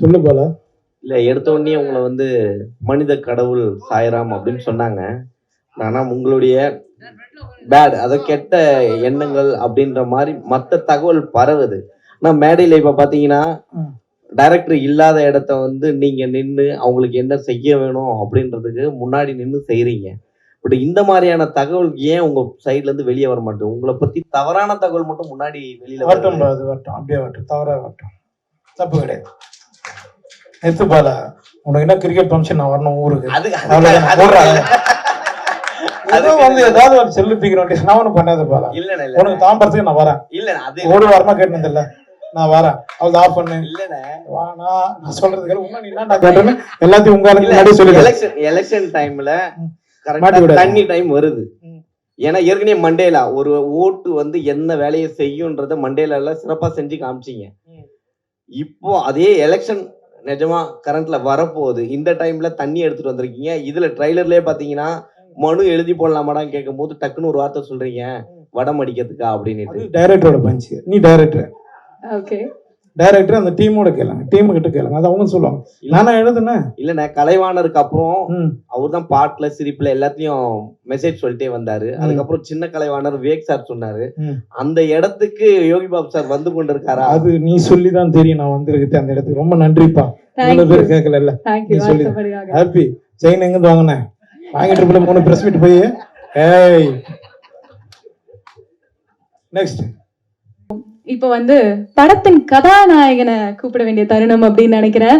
சொல்லு போல. இல்ல எடுத்த உடனே உங்கள வந்து மனித கடவுள் சாய்ராம் அப்படின்னு சொன்னாங்க. ஆனா உங்களுடைய கெட்ட எண்ணங்கள் அப்படின்ற மாரி மத்த தகவல் பரவுது. ஆனா மேடையில இப்ப பார்த்தீங்கன்னா, ம். டைரக்டர் இல்லாத இடத்த வந்து நீங்க நின்னு அவங்களுக்கு என்ன செய்ய வேணும் அப்படின்றதுக்கு முன்னாடி நின்னு செய்றீங்க. பட் இந்த மாரியான தகவல் ஏன் உங்க சைட்ல இருந்து வெளிய வர மாட்டேங்குது? உங்கள பத்தி தவறான தகவல் மட்டும் முன்னாடி வெளியில வருது. வரட்டும் பா, அது வரட்டும். அப்படியே வரட்டும். தவறா வரட்டும். தப்பு கிடையாது. நிறுத்து பால. உனக்கு என்ன கிரிக்கெட் ஃபங்க்ஷன் நான் வரணும் ஊருக்கு. அது அவ்வளவுதான். போடுறாங்க. ஏதோ வந்து ஏதாவது ஒரு செல்லு தூக்கி நோட்டீஸ் நான் ஒன்றும் பண்ணாத பால. இல்லண்ணே உனக்கு தாம்பரத்துக்கு நான் வரேன். இல்ல அது ஒரு வாரமா கேட்டது இல்ல. நான் வரேன். அவள் ஆஃப் பண்ணு. இல்லண்ணே வானா நான் சொல்றது கேளு. உன்ன நீ என்ன நான் கேட்டேன்னு எல்லாத்தையும் உங்க ஆளுக்கு முன்னாடி சொல்லிடு. எலெக்ஷன் டைம்ல மாட்டி கரெக்ட்டா விடாத. தண்ணி டைம் வருது. ம். ஏன்னா ஏற்கனவே மண்டேலா ஒரு ஓட்டு வந்து என்ன வேலையை செய்யும்ன்றத மண்டேலால சிறப்பா செஞ்சு காமிச்சீங்க. இப்போ அதே எலெக்ஷன் நிஜமா கரண்ட்ல வரப்போகுது. இந்த டைம்ல தண்ணி எடுத்துட்டு வந்திருக்கீங்க. இதுல ட்ரைலர்லயே பாத்தீங்கன்னா மனு எழுதி போடலாமாடான்னு கேட்கும்போது டக்குன்னு ஒரு வார்த்தை சொல்றீங்க. வடம் அடிக்கிறதுக்கா அப்படின்னுட்டு. அது டைரக்டரோட பஞ்ச். நீ டைரக்டர். ஓகே. டைரக்டர் அந்த டீமோட கேளுங்க. டீம் கிட்ட கேளுங்க. அது அவங்க சொல்லுவாங்க. நானா எழுதுனேன். இல்லண்ணே கலைவாணருக்கு அப்புறம் ம். அவர்தான் பாட்டுல சிரிப்புல எல்லாத்தையும் மெசேஜ் சொல்லிட்டே வந்தாரு. அதுக்கப்புறம் சின்ன கலைவாணர் விவேக் சார் சொன்னாரு. ம். அந்த இடத்துக்கு யோகி பாபு சார் வந்து கொண்டிருக்காரா? அது நீ சொல்லி தான் தெரியும் நான் வந்திருக்கேன் அந்த இடத்துக்கு. ரொம்ப நன்றிப்பா. Thank இவ்வளவு பேர் you. கேட்கல. Thank நீ you. சொல்லி அடுத்தபடியாக. ஹாப்பி. செயின் எங்கிருந்து வாங்கினேன்? வாங்கிட்டு போல 3 பிரஸ் மீட் போய். ஏய். நெக்ஸ்ட். இப்போ வந்து படத்தின் கதாநாயகனை கூப்பிட வேண்டிய தருணம் அப்படின்னு நினைக்கிறேன்.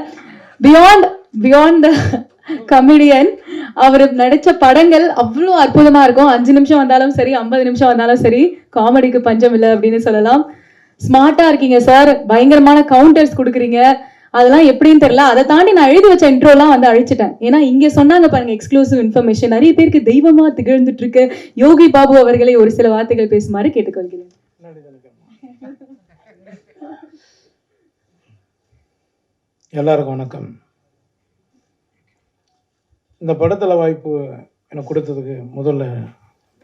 பியாண்ட் கமெடியன் அவர் நடிச்ச படங்கள் அவ்வளோ அற்புதமா இருக்கும். 5 நிமிஷம் வந்தாலும் சரி, 50 நிமிஷம் வந்தாலும் சரி, காமெடிக்கு பஞ்சம் இல்லை அப்படின்னு சொல்லலாம். ஸ்மார்ட்டா இருக்கீங்க சார். பயங்கரமான கவுண்டர்ஸ் கொடுக்குறீங்க. அதெல்லாம் எப்படின்னு தெரியல. அதை தாண்டி நான் எழுதி வச்ச இன்ட்ரோலாம் வந்து அழிச்சிட்டேன். ஏன்னா இங்க சொன்னாங்க பாருங்க எக்ஸ்க்ளூசிவ் இன்ஃபர்மேஷன். நிறைய பேருக்கு தெய்வமா திகழ்ந்துட்டு இருக்கு யோகி பாபு அவர்களை ஒரு சில வார்த்தைகள் பேசுமாறு கேட்டுக்கொள்கிறேன். எல்லாருக்கும் வணக்கம். இந்த படத்தில் வாய்ப்பு எனக்கு கொடுத்ததுக்கு முதல்ல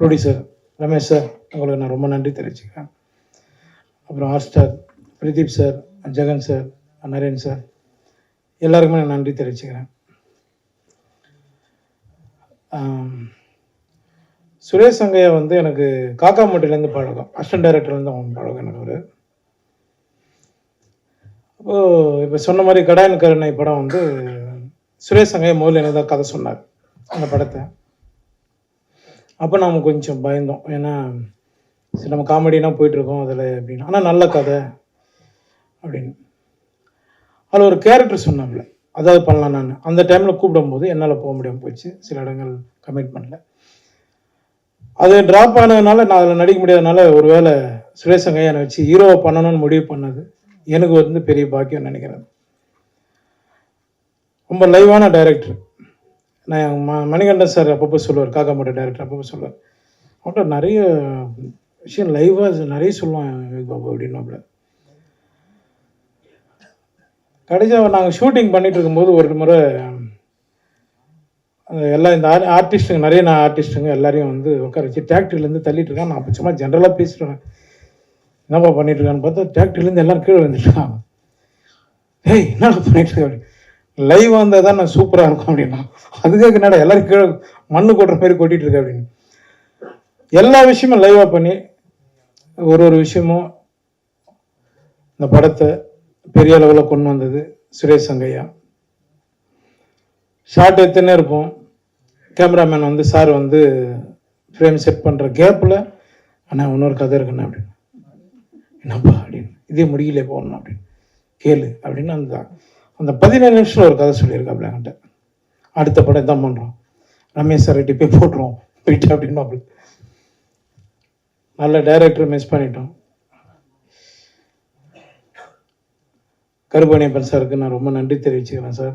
ப்ரொடியூசர் ரமேஷ் சார் உங்களுக்கு நான் ரொம்ப நன்றி தெரிவிச்சுக்கிறேன். அப்புறம் R Star Pradeep sir, Jagan sir, Naren sir எல்லாருக்குமே நான் நன்றி தெரிவிச்சுக்கிறேன். சுரேஷ் சங்கையா வந்து எனக்கு காக்காமட்டிலேருந்து பழக்கம். அசிஸ்டன்ட் டைரக்டர்லேருந்து அவங்க பழக்கம் எனக்கு ஒரு. அப்போது இப்போ சொன்ன மாதிரி கடாயன் கருணை படம் வந்து சுரேஷ் சங்கையா முதல்ல எனக்கு தான் கதை சொன்னார் அந்த படத்தை. அப்போ நாம் கொஞ்சம் பயந்தோம். ஏன்னா சரி நம்ம காமெடினா போயிட்டுருக்கோம் அதில் அப்படின்னு. ஆனால் நல்ல கதை அப்படின்னு. அதில் ஒரு கேரக்டர் சொன்னாங்களே அதாவது பண்ணலாம். நான் அந்த டைமில் கூப்பிடும்போது என்னால் போக முடியாமல் போயிடுச்சு. சில இடங்கள் கமிட்மெண்ட்டில் அது ட்ராப் ஆனதுனால நான் அதில் நடிக்க முடியாதனால ஒரு வேளை சுரேஷ் சங்கையா வச்சு ஹீரோவை பண்ணணும்னு முடிவு பண்ணது எனக்கு வந்து பெரிய பாக்கியம் நினைக்கிறேன். ரொம்ப லைவான டைரக்டர். நான் மணிகண்டன் சார் அப்பப்போ சொல்லுவார், காக்காமட்ட டைரக்டர் அப்பப்போ சொல்லுவார், அவன்கிட்ட நிறைய விஷயம் லைவாக நிறைய சொல்லுவான் பாபு அப்படின்னாப்புல. கடைசியாக நாங்கள் ஷூட்டிங் பண்ணிட்டு இருக்கும்போது ஒரு முறை எல்லாம் இந்த ஆர்டிஸ்ட்டுங்க நிறைய ஆர்டிஸ்ட்டுங்க எல்லாரையும் வந்து உட்கார வச்சு டிராக்டர்லேருந்து தள்ளிட்டு இருக்கான். நான் அப்போ சும்மா ஜென்ரலாக பேசிட்டுருவேன். என்னப்பா பண்ணிட்டு இருக்கான்னு பார்த்தா டிராக்டர்லேருந்து எல்லோரும் கீழே வந்துட்டுருக்காங்க. ஏய் என்னடா பண்ணிட்டு இருக்க அப்படி. லைவ் வந்தால் தான் நான் சூப்பராக இருக்கும் அப்படின்னா அதுக்காக என்னடா எல்லோரும் கீழே மண்ணு கொட்டுற மாதிரி கொட்டிகிட்டு இருக்கேன் அப்படின்னு. எல்லா விஷயமும் லைவாக பண்ணி ஒரு விஷயமும் இந்த படத்தை பெரிய அளவில் கொண்டு வந்தது சுரேஷ் சங்கையா. ஷார்ட் எத்தனை இருப்போம். கேமராமேன் வந்து சார் வந்து ஃப்ரேம் செட் பண்ணுற கேப்பில் அண்ணா இன்னொரு கதை இருக்குண்ணா அப்படின்னு. என்னப்பா அப்படின்னு. இதே முடியல போகணும் அப்படின்னு. கேளு அப்படின்னு அந்த 17 நிமிஷத்தில் ஒரு கதை சொல்லியிருக்காப்புல என்கிட்ட. அடுத்த படம் தான் பண்ணுறோம், ரமேஷ் சார் ரெட்டி போய் போட்டுருவோம் போயிட்டு அப்படின்னு. அப்படி நல்ல டைரக்டர் மிஸ் பண்ணிட்டோம். கருப்பணியப்பன் சாருக்கு நான் ரொம்ப நன்றி தெரிவிச்சுக்கிறேன் சார்.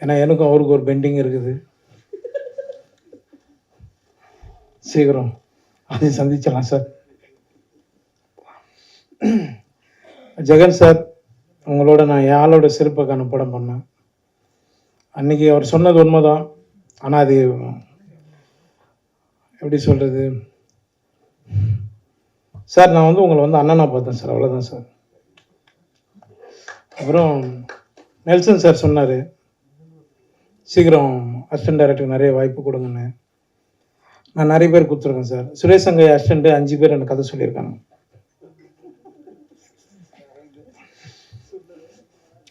ஏன்னா எனக்கும் அவருக்கு ஒரு பெண்டிங் இருக்குது. சீக்கிரம் அதை சந்திச்சிடலாம் சார். ஜெகன் சார் உங்களோட நான் என் ஆளோட சிறப்புக்கான படம் பண்ணேன். அன்றைக்கி அவர் சொன்னது உண்மைதான். ஆனால் அது எப்படி சொல்கிறது சார், நான் வந்து உங்களை வந்து அண்ணனா பார்த்தேன் சார், அவ்வளோதான் சார். அப்புறம் நெல்சன் சார் சொன்னார் சீக்கிரம் அசிஸ்டன்ட் டைரக்டருக்கு நிறைய வாய்ப்பு கொடுங்கன்னு. நான் நிறைய பேர் கொடுத்துருக்கேன் சார். சுரேஷ் சங்கை அசிஸ்டண்ட்டு 5 பேர் எனக்கு கதை சொல்லியிருக்காங்க.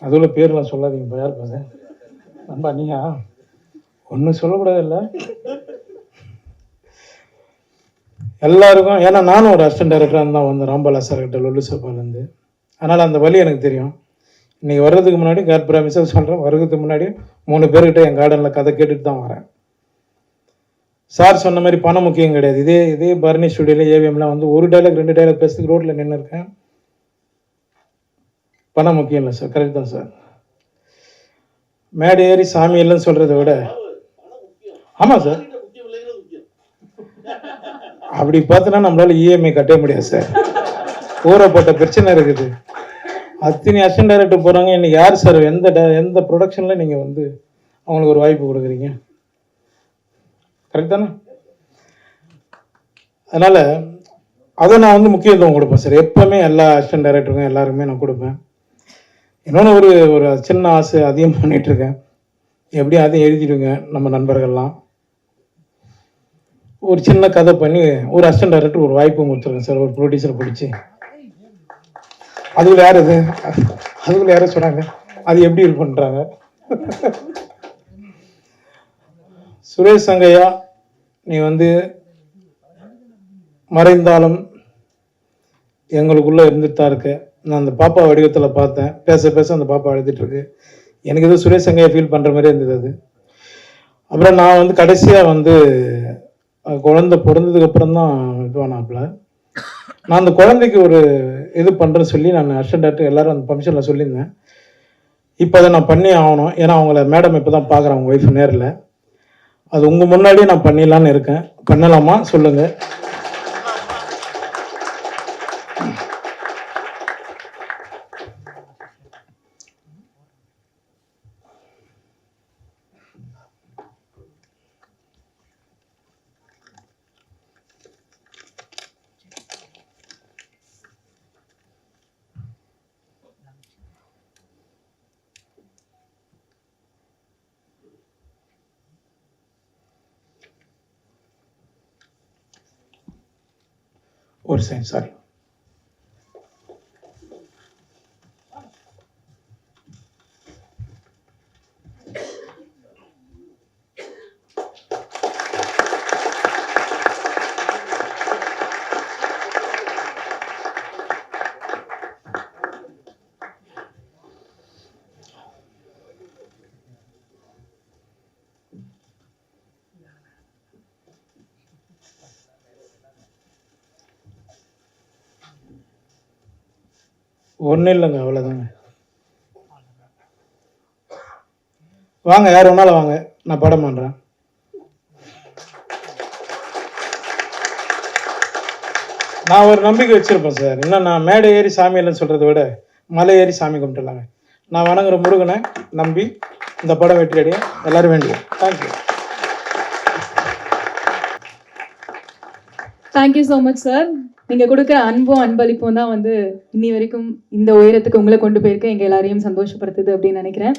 அதுல பேர்லாம் சொல்லாதீங்க, யார் பாரு நண்பா நீயா ஒன்றும் சொல்லக்கூடாது இல்லை எல்லாருக்கும். ஏன்னா நானும் ஒரு அசிஸ்டன்ட் டைரக்டராக தான் வந்தேன் ராம்பாலா சார் கிட்ட லொல்லு சோப்பாலேருந்து. அதனால் அந்த வழி எனக்கு தெரியும். இன்றைக்கி வர்றதுக்கு முன்னாடி காட் ப்ராமிஸாக சொல்கிறேன், வர்றதுக்கு முன்னாடி 3 பேர்கிட்ட என் கார்டனில் கதை கேட்டுட்டு தான் வரேன். சார் சொன்ன மாதிரி பணம் முக்கியம் கிடையாது. இதே பரணி ஸ்டுடியோவில் ஏவிஎம்லாம் வந்து 1 டைலாக் 2 டைலாக் பேசுறதுக்கு ரோட்டில் நின்று இருக்கேன். பணம் முக்கியம் இல்லை சார், கரெக்ட் தான் சார். மேடை ஏறி சாமி இல்லைன்னு சொல்கிறத விட ஆமாம் சார், அப்படி பார்த்தோன்னா நம்மளால இஎம்ஐ கட்டவே முடியாது சார். ஊறப்பட்ட பிரச்சனை இருக்குது. அத்தனை அசிஸ்டன்ட் டைரக்டர் போகிறாங்க. இன்னைக்கு யார் சார் எந்த ப்ரொடக்ஷனில் நீங்கள் வந்து அவங்களுக்கு ஒரு வாய்ப்பு கொடுக்குறீங்க? கரெக்ட் தானே? அதனால் அதை நான் வந்து முக்கியத்துவம் கொடுப்பேன் சார். எப்போவுமே எல்லா அசிஸ்டன்ட் டைரக்டருக்கும் எல்லாருக்குமே நான் கொடுப்பேன். இன்னொன்று ஒரு சின்ன ஆசை அதிகம் பண்ணிகிட்ருக்கேன். எப்படியும் அதையும் எழுதிடுங்க நம்ம நண்பர்கள்லாம். ஒரு சின்ன கதை பண்ணி ஒரு அசிஸ்டன்ட் டைரக்டர் ஒரு வாய்ப்பு கொடுத்துருக்கேன் சார். ஒரு ப்ரொடியூசரை பிடிச்சி அதுக்குள்ள யாரும் சொன்னாங்க அது எப்படி இருக்குன்றாங்க. சுரேஷ் சங்கையா, நீ வந்து மறைந்தாலும் எங்களுக்குள்ளே இருந்துட்டு தான் இருக்க. நான் அந்த பாப்பா வடிவத்தில் பார்த்தேன். பேச அந்த பாப்பா அழுதுட்டு இருக்கு. எனக்கு எதுவும் சுரேஷ் சங்கையா ஃபீல் பண்ணுற மாதிரி இருந்தது அது. அப்புறம் நான் வந்து கடைசியாக வந்து குழந்தை பிறந்ததுக்கு அப்புறம் தான் இதுவானாப்புல. நான் அந்த குழந்தைக்கு ஒரு இது பண்ணுறேன்னு சொல்லி நான் அசிஸ்டன்ட் டைரக்டர் எல்லாரும் அந்த ஃபங்க்ஷனில் சொல்லியிருந்தேன். இப்போ அதை நான் பண்ணி ஆகணும். ஏன்னா அவங்கள மேடம் இப்போ தான் பார்க்குறேன், அவங்க ஒய்ஃப் நேரில். அது உங்கள் முன்னாடியே நான் பண்ணிடலான்னு இருக்கேன். பண்ணலாமா சொல்லுங்கள்? ஒரு செகண்ட், சாரி. ஒன்றும் இல்லைங்க, அவ்வளோதாங்க. வாங்க, யார் வேணாலும் வாங்க, நான் படம் பண்ணுறேன். நான் ஒரு நம்பிக்கை வச்சுருப்பேன் சார். இன்னும் நான் மேடை ஏறி சாமி இல்லைன்னு சொல்கிறத விட மலை ஏறி சாமி கும்பிட்டுலாங்க. நான் வணங்குற முருகனை நம்பி இந்த படம் வெற்றி அடைய எல்லோரும் வேண்டிய. Thank you. Thank you so much sir. நீங்கள் கொடுக்குற அன்பும் அன்பளிப்பும் தான் வந்து இன்னி வரைக்கும் இந்த உயரத்துக்கு உங்களை கொண்டு போயிருக்க எங்கள் எல்லாரையும் சந்தோஷப்படுத்துது அப்படின்னு நினைக்கிறேன்.